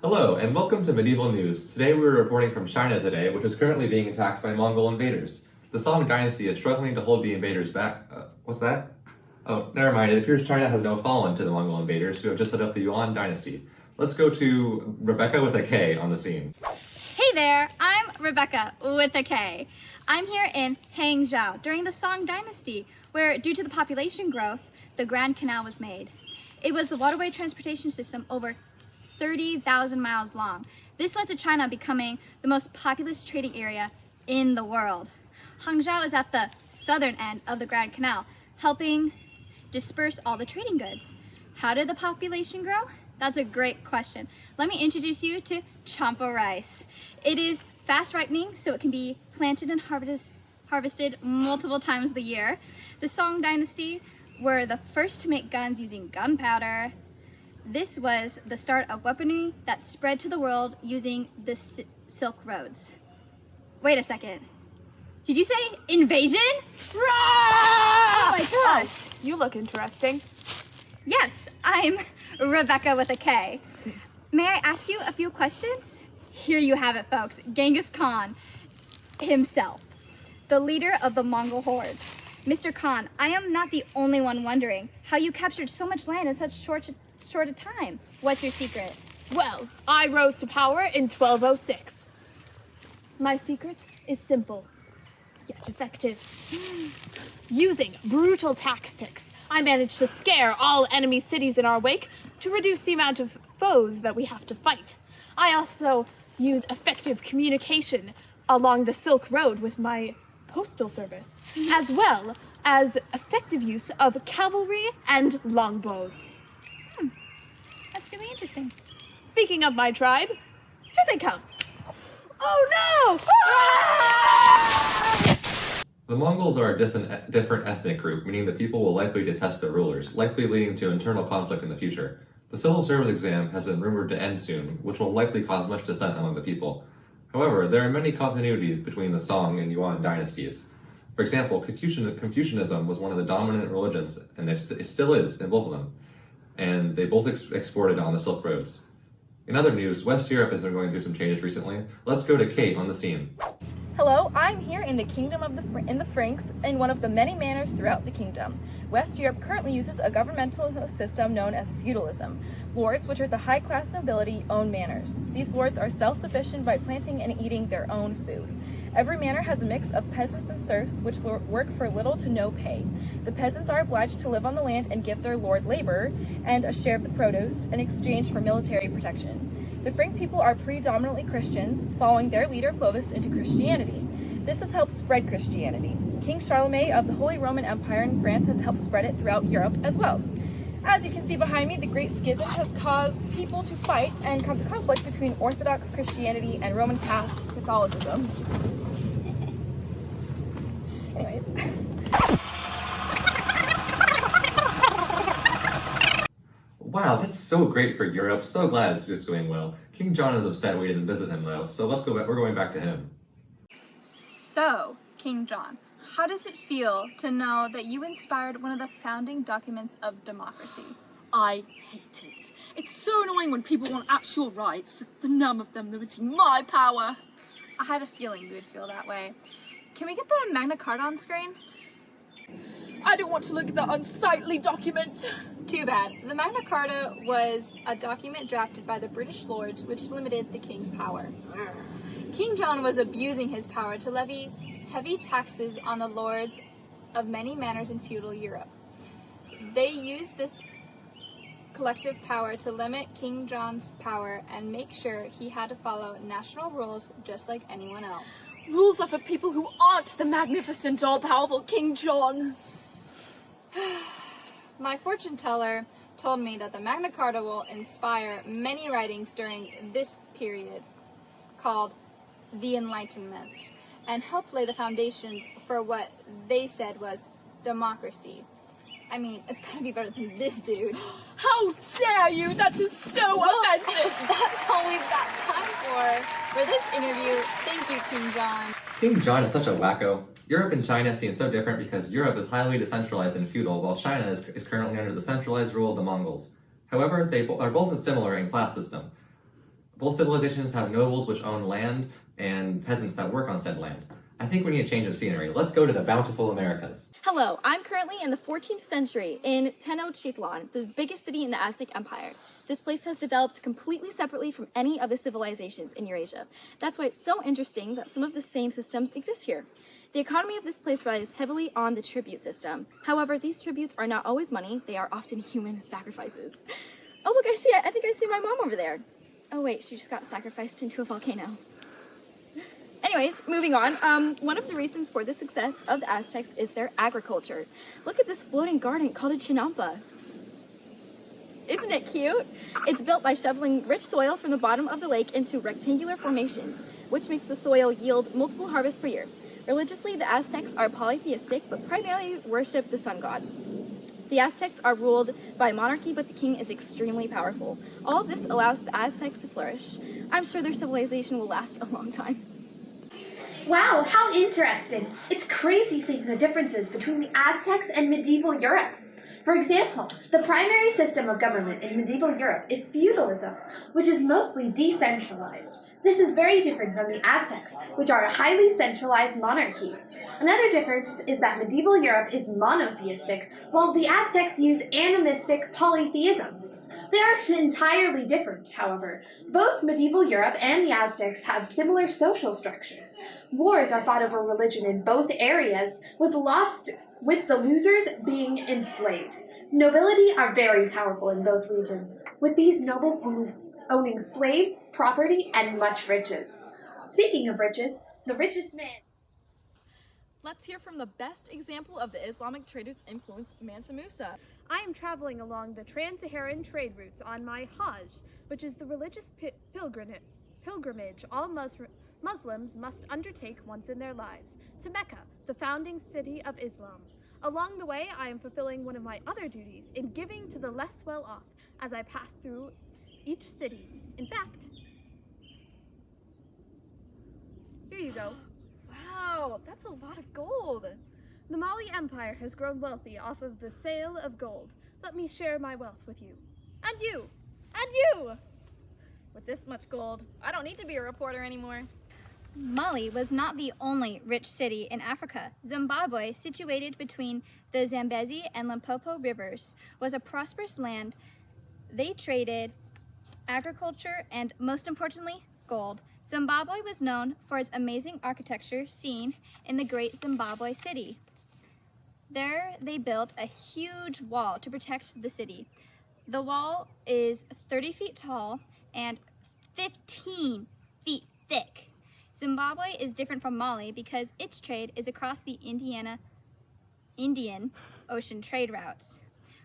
Hello, and welcome to Medieval News. Today we're reporting from China today, which is currently being attacked by Mongol invaders. The Song dynasty is struggling to hold the invaders back. What's that? Oh, never mind. It appears China has now fallen to the Mongol invaders who have just set up the Yuan dynasty. Let's go to Rebecca with a K on the scene. Hey there, I'm Rebecca with a K. I'm here in Hangzhou during the Song dynasty, where due to the population growth, the Grand Canal was made. It was the waterway transportation system over 30,000 miles long. This led to China becoming the most populous trading area in the world. Hangzhou is at the southern end of the Grand Canal, helping disperse all the trading goods. How did the population grow? That's a great question. Let me introduce you to champa rice. It is fast ripening, so it can be planted and harvested multiple times a year. The Song dynasty were the first to make guns using gunpowder. This was the start of weaponry that spread to the world using the Silk Roads. Wait a second. Did you say invasion? Oh my gosh. You look interesting. Yes, I'm Rebecca with a K. May I ask you a few questions? Here you have it, folks. Genghis Khan himself, the leader of the Mongol hordes. Mr. Khan, I am not the only one wondering how you captured so much land in such short a time. What's your secret? Well, I rose to power in 1206. My secret is simple, yet effective. Using brutal tactics, I managed to scare all enemy cities in our wake to reduce the amount of foes that we have to fight. I also use effective communication along the Silk Road with my postal service, as well as effective use of cavalry and longbows. That's really interesting. Speaking of my tribe, here they come. Oh no! The Mongols are a different ethnic group, meaning the people will likely detest their rulers, likely leading to internal conflict in the future. The civil service exam has been rumored to end soon, which will likely cause much dissent among the people. However, there are many continuities between the Song and Yuan dynasties. For example, Confucianism was one of the dominant religions, and it still is in both of them, and they both exported on the Silk Roads. In other news, West Europe has been going through some changes recently. Let's go to Kate on the scene. Hello, I'm here in the Kingdom of the Franks in one of the many manors throughout the kingdom. West Europe currently uses a governmental system known as feudalism. Lords, which are the high-class nobility, own manors. These lords are self-sufficient by planting and eating their own food. Every manor has a mix of peasants and serfs, which work for little to no pay. The peasants are obliged to live on the land and give their lord labor and a share of the produce in exchange for military protection. The Frank people are predominantly Christians, following their leader Clovis into Christianity. This has helped spread Christianity. King Charlemagne of the Holy Roman Empire in France has helped spread it throughout Europe as well. As you can see behind me, the Great Schism has caused people to fight and come to conflict between Orthodox Christianity and Roman Catholicism. Anyways. Wow, that's so great for Europe. So glad it's doing well. King John is upset we didn't visit him though, so let's go back. We're going back to him. So, King John, how does it feel to know that you inspired one of the founding documents of democracy? I hate it. It's so annoying when people want actual rights, the numb of them limiting my power. I had a feeling you would feel that way. Can we get the Magna Carta on screen? I don't want to look at that unsightly document. Too bad. The Magna Carta was a document drafted by the British lords which limited the king's power. King John was abusing his power to levy heavy taxes on the lords of many manors in feudal Europe. They used this collective power to limit King John's power and make sure he had to follow national rules just like anyone else. Rules are for people who aren't the magnificent, all-powerful King John. My fortune teller told me that the Magna Carta will inspire many writings during this period called the Enlightenment and help lay the foundations for what they said was democracy. I mean, it's gotta be better than this dude. How dare you! That is so offensive! That's all we've got time for this interview. Thank you, King John. King John is such a wacko. Europe and China seem so different because Europe is highly decentralized and feudal, while China is currently under the centralized rule of the Mongols. However, they are both similar in class system. Both civilizations have nobles which own land and peasants that work on said land. I think we need a change of scenery. Let's go to the bountiful Americas. Hello, I'm currently in the 14th century in Tenochtitlan, the biggest city in the Aztec Empire. This place has developed completely separately from any other civilizations in Eurasia. That's why it's so interesting that some of the same systems exist here. The economy of this place relies heavily on the tribute system. However, these tributes are not always money, they are often human sacrifices. Oh look, I think I see my mom over there. Oh wait, she just got sacrificed into a volcano. Anyways, moving on, one of the reasons for the success of the Aztecs is their agriculture. Look at this floating garden called a chinampa. Isn't it cute? It's built by shoveling rich soil from the bottom of the lake into rectangular formations, which makes the soil yield multiple harvests per year. Religiously, the Aztecs are polytheistic, but primarily worship the sun god. The Aztecs are ruled by monarchy, but the king is extremely powerful. All of this allows the Aztecs to flourish. I'm sure their civilization will last a long time. Wow, how interesting. It's crazy seeing the differences between the Aztecs and medieval Europe. For example, the primary system of government in medieval Europe is feudalism, which is mostly decentralized. This is very different from the Aztecs, which are a highly centralized monarchy. Another difference is that medieval Europe is monotheistic, while the Aztecs use animistic polytheism. They aren't entirely different, however. Both medieval Europe and the Aztecs have similar social structures. Wars are fought over religion in both areas, with the losers being enslaved. Nobility are very powerful in both regions, with these nobles owning slaves, property, and much riches. Speaking of riches, the richest man... Let's hear from the best example of the Islamic trader's influence, Mansa Musa. I am traveling along the trans-Saharan trade routes on my Hajj, which is the religious pilgrimage all Muslims must undertake once in their lives, to Mecca, the founding city of Islam. Along the way, I am fulfilling one of my other duties in giving to the less well-off as I pass through each city. In fact, here you go. Wow, that's a lot of gold. The Mali Empire has grown wealthy off of the sale of gold. Let me share my wealth with you. And you! And you! With this much gold, I don't need to be a reporter anymore. Mali was not the only rich city in Africa. Zimbabwe, situated between the Zambezi and Limpopo rivers, was a prosperous land. They traded agriculture and, most importantly, gold. Zimbabwe was known for its amazing architecture seen in the Great Zimbabwe City. There they built a huge wall to protect the city. The wall is 30 feet tall and 15 feet thick. Zimbabwe is different from Mali because its trade is across the Indian Ocean trade routes,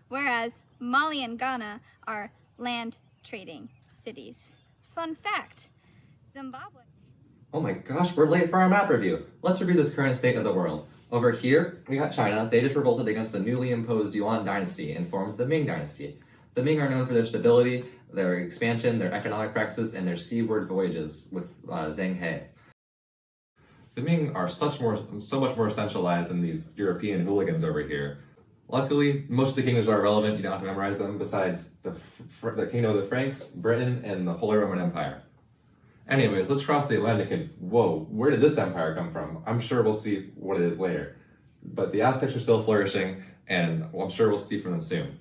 whereas Mali and Ghana are land trading cities. Fun fact, Zimbabwe... Oh my gosh, we're late for our map review. Let's review this current state of the world. Over here, we got China. They just revolted against the newly imposed Yuan dynasty and formed the Ming dynasty. The Ming are known for their stability, their expansion, their economic practices, and their seaward voyages with Zheng He. The Ming are so much more centralized than these European hooligans over here. Luckily, most of the kingdoms are irrelevant. You don't have to memorize them, besides the Kingdom of the Franks, Britain, and the Holy Roman Empire. Anyways, let's cross the Atlantic and, whoa, where did this empire come from? I'm sure we'll see what it is later. But the Aztecs are still flourishing, and I'm sure we'll see from them soon.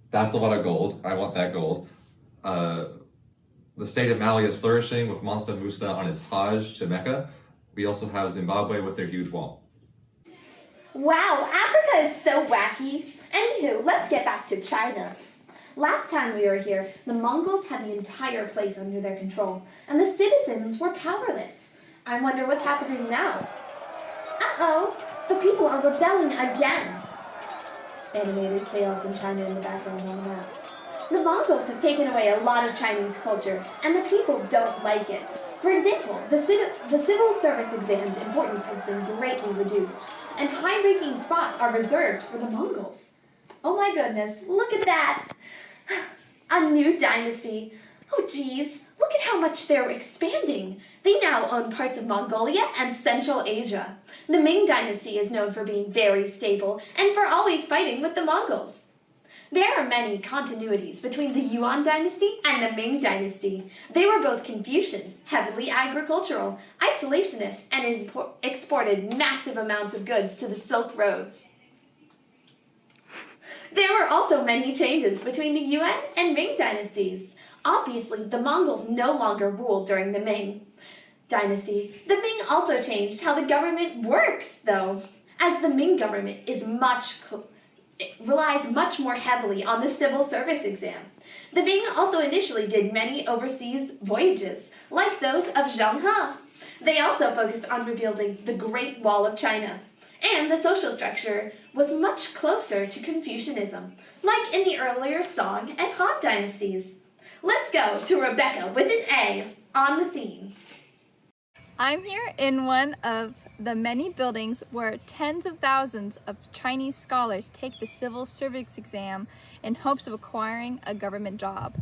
That's a lot of gold. I want that gold. The state of Mali is flourishing with Mansa Musa on his Hajj to Mecca. We also have Zimbabwe with their huge wall. Wow, Africa is so wacky. Anywho, let's get back to China. Last time we were here, the Mongols had the entire place under their control, and the citizens were powerless. I wonder what's happening now. Uh-oh, the people are rebelling again. Animated chaos in China in the background on the map. The Mongols have taken away a lot of Chinese culture, and the people don't like it. For example, the civil service exam's importance has been greatly reduced, and high-ranking spots are reserved for the Mongols. Oh my goodness, look at that! A new dynasty. Oh geez, look at how much they're expanding. They now own parts of Mongolia and Central Asia. The Ming dynasty is known for being very stable and for always fighting with the Mongols. There are many continuities between the Yuan dynasty and the Ming dynasty. They were both Confucian, heavily agricultural, isolationist, and exported massive amounts of goods to the Silk Roads. There were also many changes between the Yuan and Ming dynasties. Obviously, the Mongols no longer ruled during the Ming dynasty. The Ming also changed how the government works, though, as the Ming government is it relies much more heavily on the civil service exam. The Ming also initially did many overseas voyages, like those of Zheng He. They also focused on rebuilding the Great Wall of China. And the social structure was much closer to Confucianism, like in the earlier Song and Han dynasties. Let's go to Rebecca with an A on the scene. I'm here in one of the many buildings where tens of thousands of Chinese scholars take the civil service exam in hopes of acquiring a government job.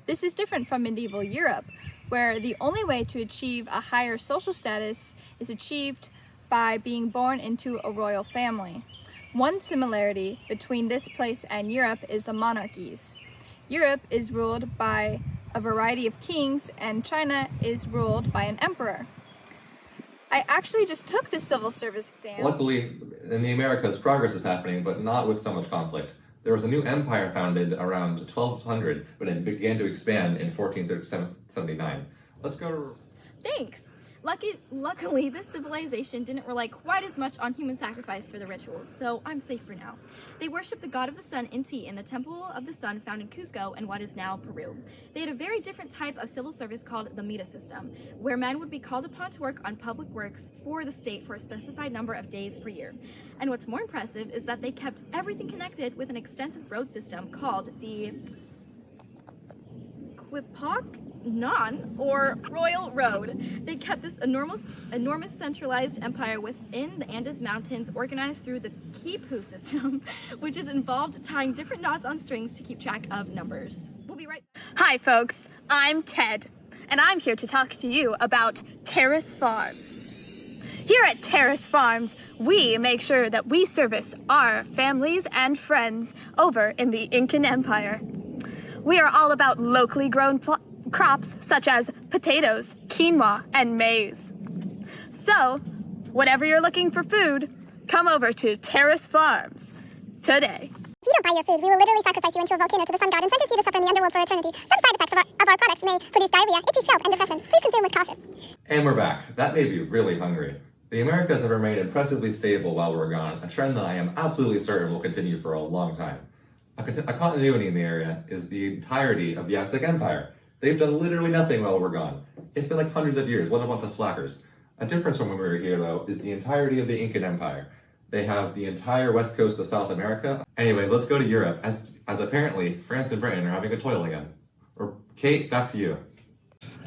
This is different from medieval Europe, where the only way to achieve a higher social status is achieved by being born into a royal family. One similarity between this place and Europe is the monarchies. Europe is ruled by a variety of kings, and China is ruled by an emperor. I actually just took the civil service exam. Luckily, in the Americas, progress is happening, but not with so much conflict. There was a new empire founded around 1200, but it began to expand in 1479. Let's go to... Thanks! Luckily, this civilization didn't rely quite as much on human sacrifice for the rituals, so I'm safe for now. They worship the god of the sun, Inti, in the Temple of the Sun found in Cusco and what is now Peru. They had a very different type of civil service called the Mita system, where men would be called upon to work on public works for the state for a specified number of days per year. And what's more impressive is that they kept everything connected with an extensive road system called the Quipak Non or Royal Road. They kept this enormous centralized empire within the Andes Mountains, organized through the Quipu system, which is involved tying different knots on strings to keep track of numbers. We'll be right back. Hi folks, I'm Ted, and I'm here to talk to you about Terrace Farms. Here at Terrace Farms, we make sure that we service our families and friends over in the Incan Empire. We are all about locally grown crops such as potatoes, quinoa, and maize. So, whenever you're looking for food, come over to Terrace Farms today. If you don't buy your food, we will literally sacrifice you into a volcano to the sun god and sentence you to suffer in the underworld for eternity. Some side effects of our products may produce diarrhea, itchy scalp, and depression. Please consume with caution. And we're back. That made me really hungry. The Americas have remained impressively stable while we're gone, a trend that I am absolutely certain will continue for a long time. A continuity in the area is the entirety of the Aztec Empire. They've done literally nothing while we're gone. It's been like hundreds of years. What a bunch of slackers. A difference from when we were here, though, is the entirety of the Incan Empire. They have the entire west coast of South America. Anyway, let's go to Europe, as apparently France and Britain are having a toil again. Or Kate, back to you.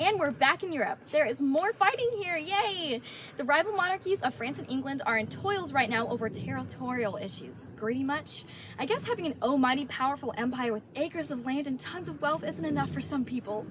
And we're back in Europe. There is more fighting here, yay! The rival monarchies of France and England are in toils right now over territorial issues. Greedy much? I guess having an almighty powerful empire with acres of land and tons of wealth isn't enough for some people.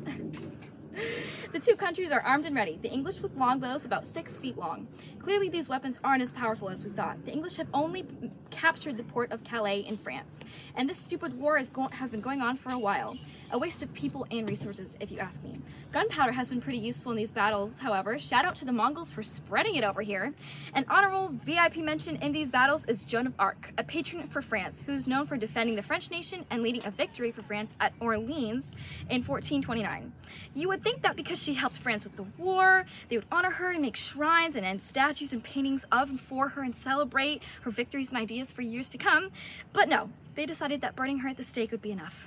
The two countries are armed and ready, the English with longbows about 6 feet long. Clearly these weapons aren't as powerful as we thought. The English have only captured the port of Calais in France, and this stupid war has been going on for a while. A waste of people and resources, if you ask me. Gunpowder has been pretty useful in these battles, however. Shout out to the Mongols for spreading it over here. An honorable VIP mention in these battles is Joan of Arc, a patron for France, who's known for defending the French nation and leading a victory for France at Orleans in 1429. You would think that because she helped France with the war, they would honor her and make shrines and end statues and paintings of and for her and celebrate her victories and ideas for years to come. But no, they decided that burning her at the stake would be enough.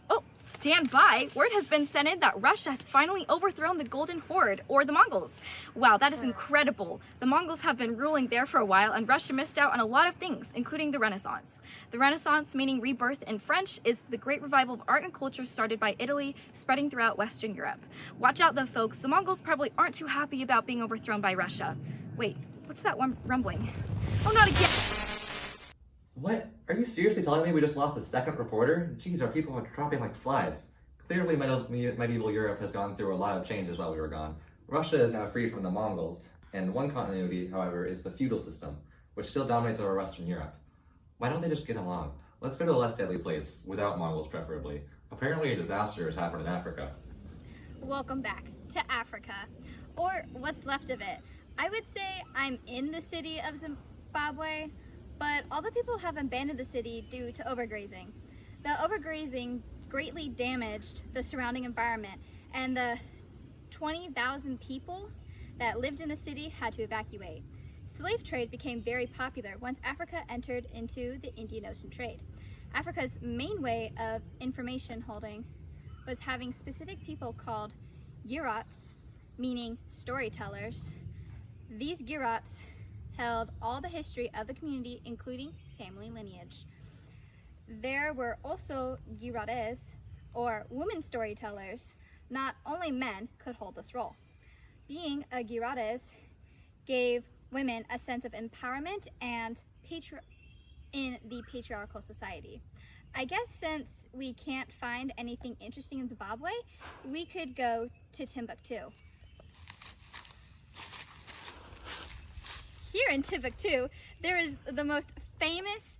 Oh, stand by. Word has been sent in that Russia has finally overthrown the Golden Horde, or the Mongols. Wow, that is incredible. The Mongols have been ruling there for a while, and Russia missed out on a lot of things, including the Renaissance. The Renaissance, meaning rebirth in French, is the great revival of art and culture started by Italy, spreading throughout Western Europe. Watch out though, folks. The Mongols probably aren't too happy about being overthrown by Russia. Wait, what's that one rumbling? Oh, not again! What? Are you seriously telling me we just lost the second reporter? Jeez, our people are dropping like flies. Clearly, medieval Europe has gone through a lot of changes while we were gone. Russia is now free from the Mongols, and one continuity, however, is the feudal system, which still dominates over Western Europe. Why don't they just get along? Let's go to a less deadly place, without Mongols preferably. Apparently a disaster has happened in Africa. Welcome back to Africa, or what's left of it. I would say I'm in the city of Zimbabwe, but all the people have abandoned the city due to overgrazing. The overgrazing greatly damaged the surrounding environment, and the 20,000 people that lived in the city had to evacuate. Slave trade became very popular once Africa entered into the Indian Ocean trade. Africa's main way of information holding was having specific people called Girots, meaning storytellers. These Girots held all the history of the community, including family lineage. There were also Girotes, or women storytellers. Not only men could hold this role. Being a Girotes gave women a sense of empowerment and in the patriarchal society. I guess since we can't find anything interesting in Zimbabwe, we could go to Timbuktu. Here in Timbuktu, there is the most famous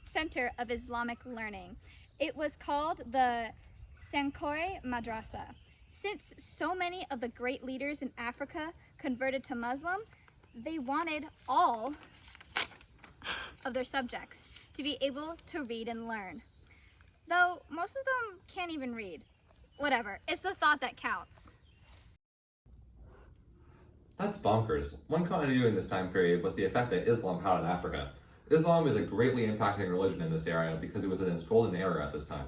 center of Islamic learning. It was called the Sankore Madrasa. Since so many of the great leaders in Africa converted to Muslim, they wanted all of their subjects to be able to read and learn. Though most of them can't even read. Whatever, it's the thought that counts. That's bonkers. One continuity in this time period was the effect that Islam had on Africa. Islam is a greatly impacting religion in this area because it was in its golden era at this time.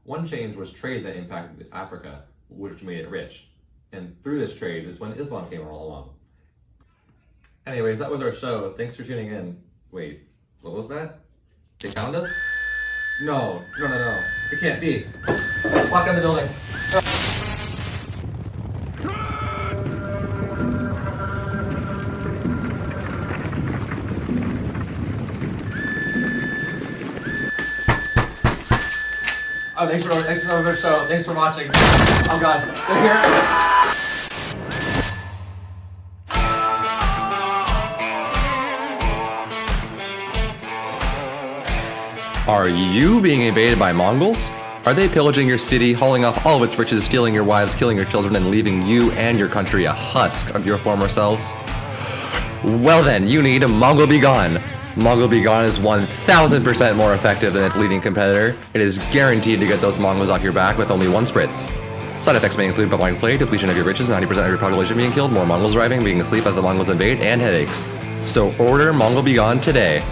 One change was trade that impacted Africa, which made it rich. And through this trade is when Islam came along. Anyways, that was our show. Thanks for tuning in. Wait, what was that? They found us? No. It can't be. Lock down the building. Oh, thanks for the show. Thanks for watching. Oh god, they're here. Are you being invaded by Mongols? Are they pillaging your city, hauling off all of its riches, stealing your wives, killing your children, and leaving you and your country a husk of your former selves? Well then, you need Mongol Be Gone. Mongol Be Gone is 1000% more effective than its leading competitor. It is guaranteed to get those Mongols off your back with only one spritz. Side effects may include bubonic plague, depletion of your riches, 90% of your population being killed, more Mongols arriving, being asleep as the Mongols invade, and headaches. So order Mongol Be Gone today.